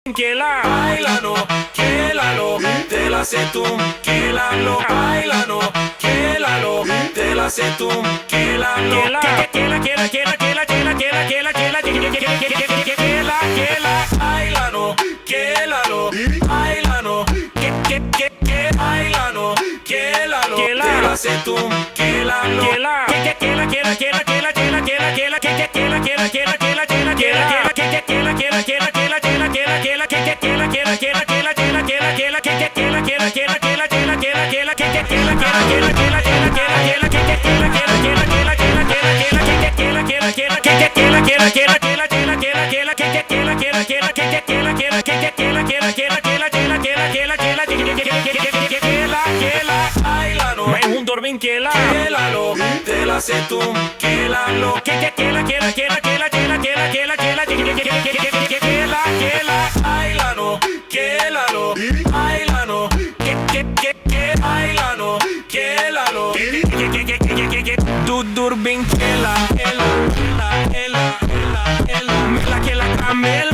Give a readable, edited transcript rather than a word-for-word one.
Bailalo, quélalo, te la sé tú, quélalo, bailalo, quélalo, te la sé tú, quélalo, bailalo, quélalo, bailalo, bailalo, quélalo, te la sé tú, quélalo, quélalo, te la sé tú, quélalo, bailalo, quélalo, bailalo, bailalo, quélalo, Dudurbin, quela, ela, que la camel,